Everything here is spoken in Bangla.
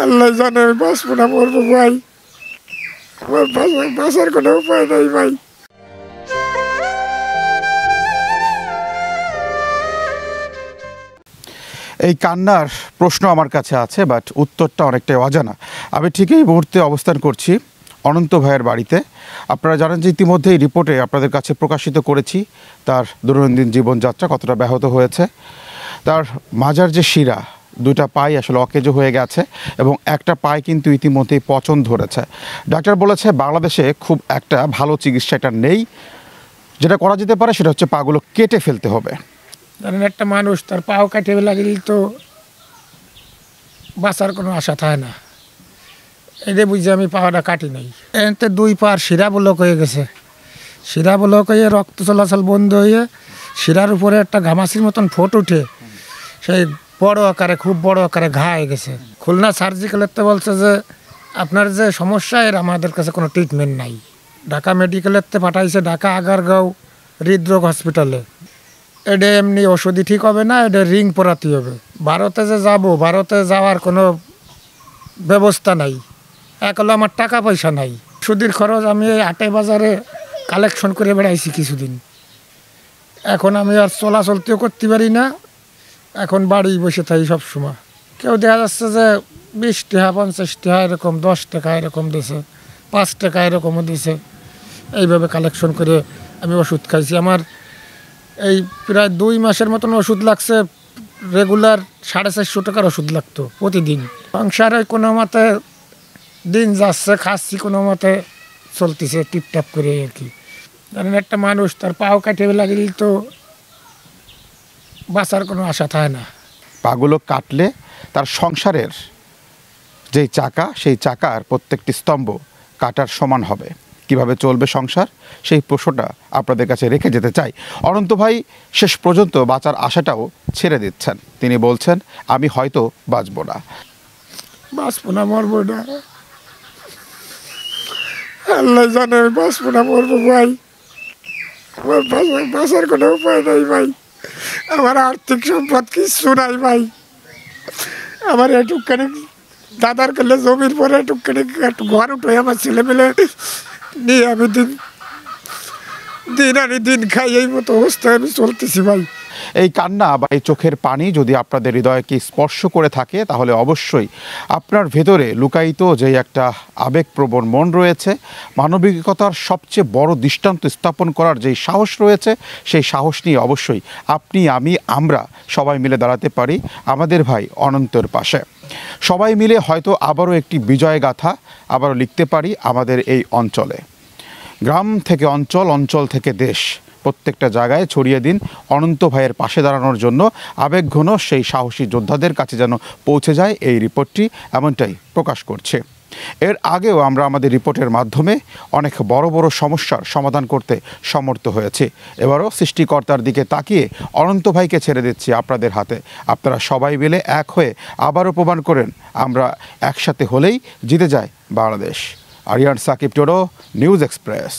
আল্লাহ জানে আমি বাঁচবো না মরবো ভাই, আমার বাঁচার কোনো উপায় নাই ভাই। এই কান্নার প্রশ্ন আমার কাছে আছে, বাট উত্তরটা অনেকটাই অজানা। আমি ঠিক এই মুহূর্তে অবস্থান করছি অনন্ত ভাইয়ের বাড়িতে। আপনারা জানেন যে ইতিমধ্যে এই রিপোর্টে আপনাদের কাছে প্রকাশিত করেছি তার দৈনন্দিন জীবনযাত্রা কতটা ব্যাহত হয়েছে। তার মাজার যে শিরা, দুইটা পাই আসলে অকেজো হয়ে গেছে এবং একটা পায়ে কিন্তু ইতিমধ্যেই পচন ধরেছে। ডাক্তার বলেছে বাংলাদেশে খুব একটা ভালো চিকিৎসা এটা নেই, যেটা করা যেতে পারে সেটা হচ্ছে পাগুলো কেটে ফেলতে হবে। ধরেন একটা মানুষ তার পাও কাটে লাগিল তো বাঁচার কোনো আশা থাকে না, এদের বুঝে আমি পাওয়াটা কাটি নাই। এতে দুই পার শিরা ব্লক হয়ে গেছে, শিরা ব্লক হয়ে রক্ত চলাচল বন্ধ হয়ে শিরার উপরে একটা ঘামাচির মতন ফোট উঠে সেই বড় আকারে, খুব বড় আকারে ঘা হয়ে গেছে। খুলনা সার্জিক্যালেতে বলছে যে আপনার যে সমস্যা এর আমাদের কাছে কোনো ট্রিটমেন্ট নাই। ঢাকা মেডিকেলেতে পাঠাইছে ঢাকা আগারগাঁও হৃদরোগ হসপিটালে। এটা এমনি ওষুধই ঠিক হবে না, এটা রিং পরাতে হবে। ভারতে যে যাব, ভারতে যাওয়ার কোনো ব্যবস্থা নাই, এক হলো আমার টাকা পয়সা নাই, ওষুধের খরচ আমি এই হাটে বাজারে কালেকশন করে বেড়াইছি কিছুদিন। এখন আমি আর চলাচলতেও করতে পারি না, এখন বাড়ি বসে থাকি সবসময়। কেউ দেখা যাচ্ছে যে 20 টাকা 50 টাকা এরকম, 10 টাকা এরকম দিছে, 5 টাকা এরকমও দিছে। এইভাবে কালেকশন করে আমি ওষুধ খাইছি। আমার এই প্রায় 2 মাসের মতন ওষুধ লাগছে, রেগুলার 450 টাকার ওষুধ লাগতো প্রতিদিন। সংসারে কোনো মতে দিন যাচ্ছে, খাচ্ছি কোনো মতে চলতেছে টিপটাপ করে আর কি। কারণ একটা মানুষ তার পাও কাটে লাগিল তো বাঁচার কোনো আশা থাকে না। পাগুলো কাটলে তার সংসারের যেই চাকা, সেই চাকার প্রত্যেকটি স্তম্ভ কাটার সমান হবে। কিভাবে চলবে সংসার, সেই প্রশ্নটা আপনাদের কাছে রেখে যেতে চাই। অনন্ত ভাই শেষ পর্যন্ত বাঁচার আশাটাও ছেড়ে দিচ্ছেন। তিনি বলছেন আমি হয়তো বাঁচব না, বাঁচবো না মরবো না, আল্লাহ জানে আমি বাঁচবো না মরবো ভাই, আমার বাঁচার কোনো উপায় নাই ভাই। আমার আর্থিক সম্পদ কিছু নাই ভাই। আমার একটুখানি দাদার কালে জমির পরে একটুখানি একটু ঘর উঠে আমার ছেলেমেলে নিয়ে আমি দিন আনি দিন খাই, এই মতো অবস্থায় আমি চলতেছি ভাই। এই কান্না বা এই চোখের পানি যদি আপনাদের হৃদয়কে স্পর্শ করে থাকে তাহলে অবশ্যই আপনার ভেতরে লুকায়িত যে একটা আবেগপ্রবণ মন রয়েছে, মানবিকতার সবচেয়ে বড় দৃষ্টান্ত স্থাপন করার যেই সাহস রয়েছে, সেই সাহস নিয়ে অবশ্যই আপনি, আমি, আমরা সবাই মিলে দাঁড়াতে পারি আমাদের ভাই অনন্তর পাশে। সবাই মিলে হয়তো আবারও একটি বিজয় গাথা আবারও লিখতে পারি আমাদের এই অঞ্চলে। গ্রাম থেকে অঞ্চল, অঞ্চল থেকে দেশ, প্রত্যেকটা জায়গায় ছড়িয়ে দিন অনন্ত ভাইয়ের পাশে দাঁড়ানোর জন্য আবেগঘন সেই সাহসী যোদ্ধাদের কাছে যেন পৌঁছে যায় এই রিপোর্টটি, এমনটাই প্রকাশ করছে। এর আগেও আমরা আমাদের রিপোর্টের মাধ্যমে অনেক বড় বড় সমস্যার সমাধান করতে সমর্থ হয়েছি। এবারও সৃষ্টিকর্তার দিকে তাকিয়ে অনন্ত ভাইকে ছেড়ে দিচ্ছি আপনাদের হাতে। আপনারা সবাই মিলে এক হয়ে আবারও প্রমাণ করেন আমরা একসাথে হলেই জিতে যায় বাংলাদেশ। আরিয়ান সাকিব টোডো, নিউজ এক্সপ্রেস।